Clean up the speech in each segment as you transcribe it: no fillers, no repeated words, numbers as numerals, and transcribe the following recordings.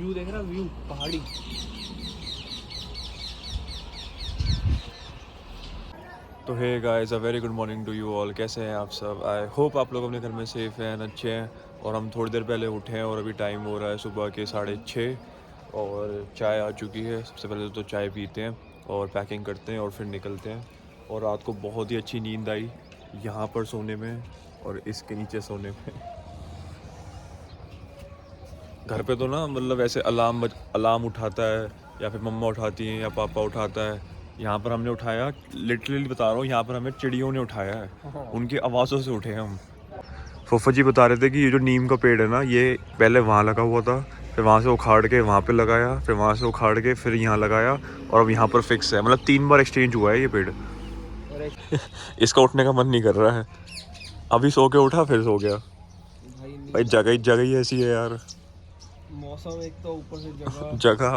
View देख रहा, view पहाड़ी। तो hey guys, a very good morning to you all. कैसे हैं आप सब? आई होप आप लोग अपने घर में सेफ़ हैं, अच्छे हैं। और हम थोड़ी देर पहले उठे हैं और अभी टाइम हो रहा है सुबह के 6:30 और चाय आ चुकी है। सबसे पहले तो चाय पीते हैं और पैकिंग करते हैं और फिर निकलते हैं। और रात को बहुत ही अच्छी नींद आई यहाँ पर सोने में और इसके नीचे सोने में। घर पे तो ना मतलब ऐसे अलार्म उठाता है या फिर मम्मा उठाती हैं या पापा उठाता है। यहाँ पर हमने उठाया, लिटरली बता रहा हूँ, यहाँ पर हमें चिड़ियों ने उठाया है। उनकी आवाज़ों से उठे हैं हम। फूफा जी बता रहे थे कि ये जो नीम का पेड़ है ना, ये पहले वहाँ लगा हुआ था, फिर वहाँ से उखाड़ के वहाँ पे लगाया, फिर वहाँ से उखाड़ के फिर यहाँ लगाया और अब यहाँ पर फिक्स है। मतलब 3 बार एक्सचेंज हुआ है ये पेड़। इसका उठने का मन नहीं कर रहा है। अभी सो के उठा फिर सो गया। भाई जगह ही ऐसी है यार। मौसम एक तो ऊपर से जगह।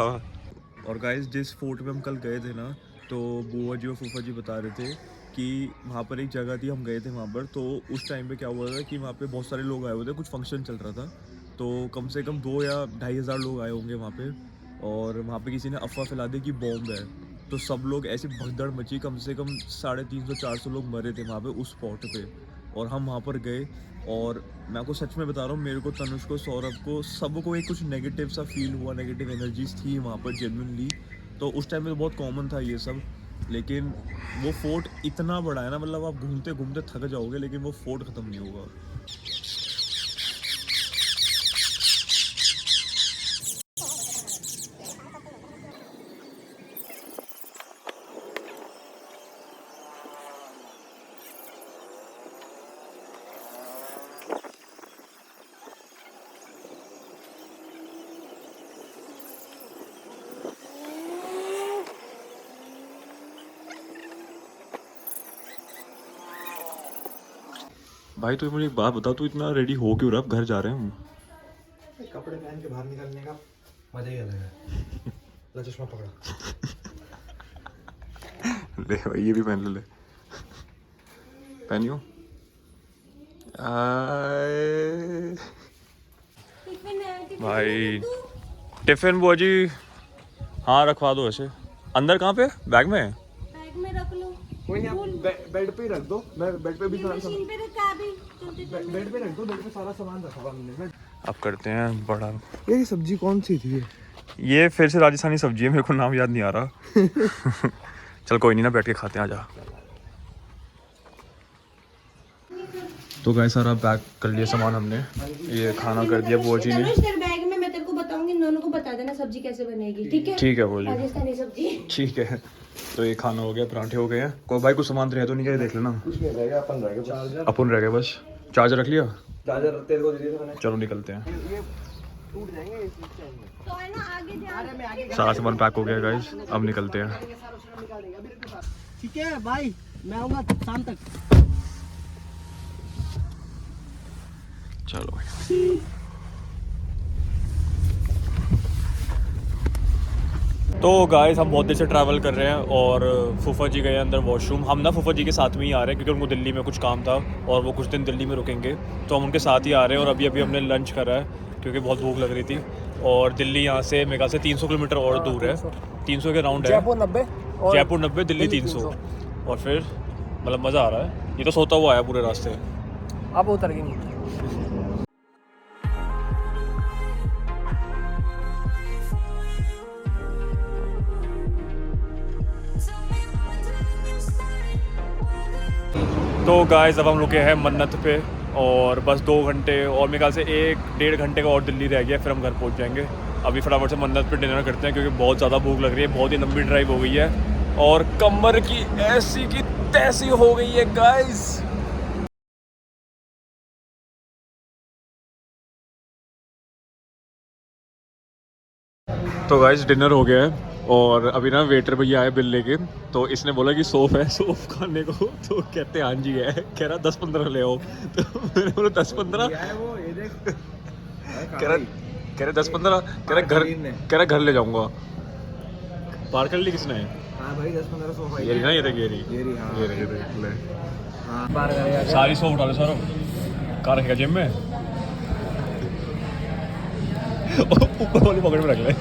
और गाइस, जिस फोर्ट में हम कल गए थे ना, तो बुआ जी और फूफा जी बता रहे थे कि वहाँ पर एक जगह थी, हम गए थे वहाँ पर। तो उस टाइम पे क्या हुआ था कि वहाँ पे बहुत सारे लोग आए हुए थे, कुछ फंक्शन चल रहा था। तो कम से कम 2 या 2,500 लोग आए होंगे वहाँ पे। और वहाँ पे किसी ने अफवाह फैला दी कि बॉम्ब है। तो सब लोग ऐसे भगदड़ मची, कम से कम 350-400 लोग मरे थे वहाँ पे उस स्पॉट पे। और हम वहाँ पर गए और मैं आपको सच में बता रहा हूँ, मेरे को, तनुष को, सौरभ को, सबको एक कुछ नेगेटिव सा फील हुआ, नेगेटिव एनर्जीज थी वहाँ पर जेन्युइनली। तो उस टाइम में तो बहुत कॉमन था ये सब, लेकिन वो फोर्ट इतना बड़ा है ना, मतलब आप घूमते घूमते थक जाओगे लेकिन वो फोर्ट ख़त्म नहीं होगा। भाई तो मुझे एक बात बता, तू इतना रेडी हो क्यों रहा? घर जा रहे हैं हम। कपड़े पहन के बाहर निकलने का मजा ही अलग है। ला चश्मा पकड़ा। ले भाई, ये भी पहन ले। पहनियो। भाई टिफिन बुआ जी, हाँ रखवा दो। ऐसे अंदर कहाँ पे? बैग में? बैग में रख लो। कोई नहीं, बेड पे ही रख दो। मैं बेड पे भी सारा मशीन पे रखा अभी। बेड पे रख दो। बेड पे सारा सामान रखा हुआ हमने। अब करते हैं बड़ा। ये सब्जी कौन सी थी? ये फिर से राजस्थानी सब्जी है, मेरे को नाम याद नहीं आ रहा। चल कोई नहीं ना, बैठ के खाते हैं, आजा। तो गाइस सारा पैक कर लिया सामान हमने। ये खाना कर दिया बुआ जी ने। बैग में मैं तेरे को बताऊंगी, इन दोनों को बता देना सब्जी कैसे बनेगी, ठीक है? ठीक है बुआ जी, राजस्थानी सब्जी। ठीक है। तो ये खाना हो गया, पराठे हो गए हैं। कोई भाई कुछ सामान रह तो नहीं गया, देख लेना। कुछ नहीं रहेगा, अपन रह गए। अपन रह गए बस। चार्जर रख लिया? चार्जर तेरे को दे दिया मैंने। चलो निकलते हैं। ये टूट जाएंगे इस से। तो है ना, आगे ध्यान। सारा सामान पैक हो गया गाइस, अब निकलते हैं। ठीक है भाई, मैं आऊंगा शाम तक। चलो भाई। तो गाइस हम बहुत देर से ट्रैवल कर रहे हैं और फूफा जी गए अंदर वॉशरूम। हम ना फूफा जी के साथ में ही आ रहे हैं क्योंकि उनको दिल्ली में कुछ काम था और वो कुछ दिन दिल्ली में रुकेंगे, तो हम उनके साथ ही आ रहे हैं। और अभी अभी हमने लंच करा है क्योंकि बहुत भूख लग रही थी। और दिल्ली यहाँ से मेरे ख्याल से 300 किलोमीटर और दूर है, 300 के राउंड है। जयपुर 90, दिल्ली 300। और फिर मतलब मज़ा आ रहा है। ये तो सोता हुआ आया पूरे रास्ते। अब उतर गई। तो गाइस अब हम रुके हैं मन्नत पे और बस 2 घंटे और मेरे ख्याल से 1-1.5 घंटे का और दिल्ली रह गया, फिर हम घर पहुंच जाएंगे। अभी फटाफट से मन्नत पे डिनर करते हैं क्योंकि बहुत ज़्यादा भूख लग रही है। बहुत ही लंबी ड्राइव हो गई है और कमर की ऐसी की तैसी हो गई है गाइस। तो गाइस डिनर हो गया है और अभी ना वेटर भैया आए बिल लेके। तो इसने बोला कि सोफ है, सोफ खाने को। तो कहते हाँ जी है, कह रहा 10-15 ले आओ। तो मैंने बोला 10-15? कह रहा 10-15, कह रहा घर ले जाऊंगा। पार कर ली किसने? हाँ भाई, 10-15 सोफा ये रही ना, ये देख, ये रही, हाँ। ये रही, ले। हाँ, पार करेगा। सारी सोफ उठा ले सौरभ, कहाँ रखेगा? जिम में। ऊपर वाली पॉकेट में रख ले।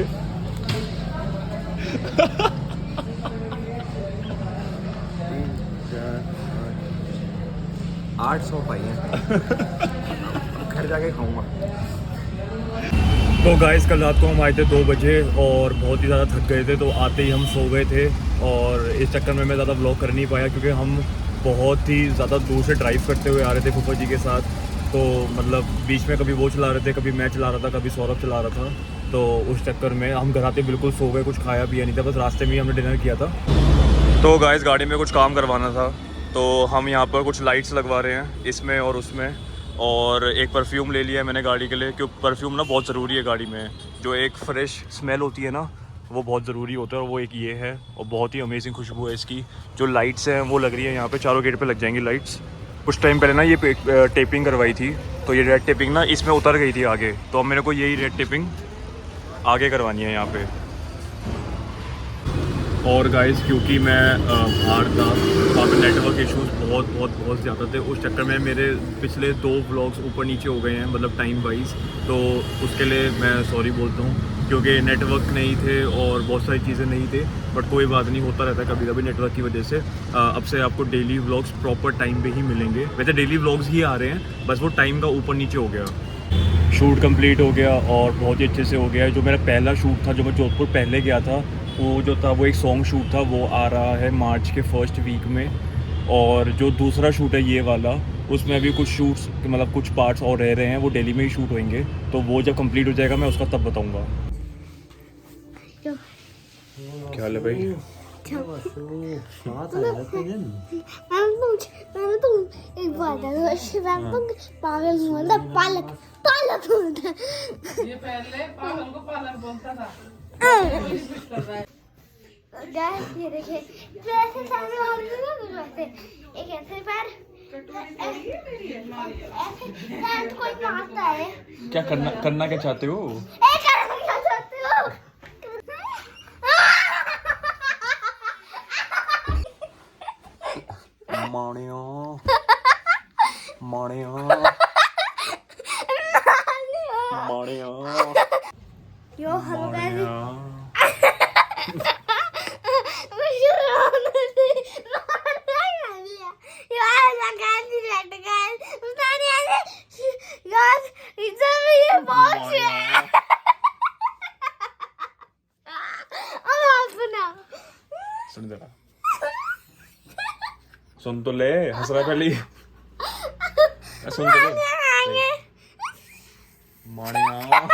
800 पाई है। घर जाके खाऊंगा। तो गाइस कल रात को हम आए थे 2 बजे और बहुत ही ज़्यादा थक गए थे, तो आते ही हम सो गए थे। और इस चक्कर में मैं ज़्यादा व्लॉग कर नहीं पाया क्योंकि हम बहुत ही ज़्यादा दूर से ड्राइव करते हुए आ रहे थे फूफा जी के साथ। तो मतलब बीच में कभी वो चला रहे थे, कभी मैं चला रहा था, कभी सौरभ चला रहा था। तो उस चक्कर में हम घर आते बिल्कुल सो गए, कुछ खाया पिया नहीं था, बस रास्ते में ही हमने डिनर किया था। तो गाइस गाड़ी में कुछ काम करवाना था, तो हम यहाँ पर कुछ लाइट्स लगवा रहे हैं इसमें और उसमें। और एक परफ्यूम ले लिया है मैंने गाड़ी के लिए, क्योंकि परफ्यूम ना बहुत ज़रूरी है गाड़ी में। जो एक फ्रेश स्मेल होती है ना, वो बहुत ज़रूरी होता है, और वो एक ये है। और बहुत ही अमेजिंग खुशबू है इसकी। जो लाइट्स हैं वो लग रही है यहाँ पे, चारों गेट पे लग जाएंगी लाइट्स। कुछ टाइम पहले ना ये टेपिंग करवाई थी, तो ये रेड टेपिंग ना इसमें उतर गई थी आगे, तो अब मेरे को यही रेड टेपिंग आगे करवानी है यहाँ पे। और गाइस क्योंकि मैं बाहर था, वहाँ पे नेटवर्क इश्यूज बहुत ज़्यादा थे। उस चक्कर में मेरे पिछले 2 व्लॉग्स ऊपर नीचे हो गए हैं, मतलब टाइम वाइज। तो उसके लिए मैं सॉरी बोलता हूँ, क्योंकि नेटवर्क नहीं थे और बहुत सारी चीज़ें नहीं थे। बट कोई बात नहीं, होता रहता है कभी कभी नेटवर्क की वजह से। अब से आपको डेली व्लॉग्स प्रॉपर टाइम पे ही मिलेंगे। वैसे डेली व्लॉग्स ही आ रहे हैं, बस वो टाइम का ऊपर नीचे हो गया। शूट कंप्लीट हो गया और बहुत ही अच्छे से हो गया। जो मेरा पहला शूट था, जो मैं जोधपुर पहले गया था, वो जो था वो एक सॉन्ग शूट था, वो आ रहा है मार्च के फर्स्ट वीक में। और जो दूसरा शूट है ये वाला, उसमें अभी कुछ शूट्स मतलब कुछ पार्ट्स और रह रहे हैं, वो दिल्ली में ही शूट होंगे। तो वो जब कंप्लीट हो जाएगा मैं उसका तब बताऊंगा। क्या हाल है भाई? एक बात पागल बोलता पालक पालक बोलता। ये पहले पागल को पालक बोलता था। गाइस ये देखिए, तो ऐसे सामने और भी ना कुछ वैसे एक ऐसे पैर ऐसे पैर कोई मारता है। क्या करना क्या चाहते हो? करना क्या चाहते हो? माणिया माणिया माणिया यो हेलो गाइस, माणिया। मुझे रोना लिया यार, लगा नहीं लट गाइस उतारे यार, इधर भी ये बॉक्स है। अब आप सुना, सुन जरा, सुन तो ले, हंस रहा पहले। सुन तो ले। माणिया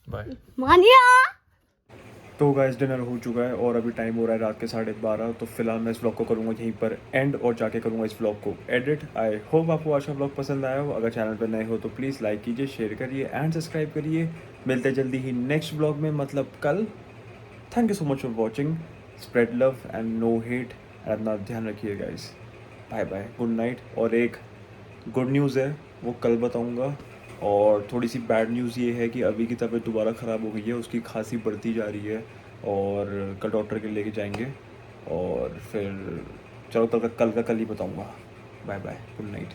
बाय। मानिया। तो गाइस डिनर हो चुका है और अभी टाइम हो रहा है रात के 12:30। तो फिलहाल मैं इस व्लॉग को करूँगा यहीं पर एंड, और जाके करूँगा इस व्लॉग को एडिट। आई होप आपको आज का व्लॉग पसंद आया हो। अगर चैनल पर नए हो तो प्लीज़ लाइक कीजिए, शेयर करिए एंड सब्सक्राइब करिए। मिलते जल्दी ही नेक्स्ट व्लॉग में, मतलब कल। Thank you so much for watching. Spread love and no hate. अपना ध्यान रखिए guys. Bye bye, good night. और एक गुड न्यूज़ है, वो कल बताऊँगा। और थोड़ी सी बैड न्यूज़ ये है कि अभी की तबीयत दोबारा ख़राब हो गई है, उसकी खांसी बढ़ती जा रही है और कल डॉक्टर के लेके जाएंगे। और फिर चलो कल ही बताऊंगा। Bye bye, good night.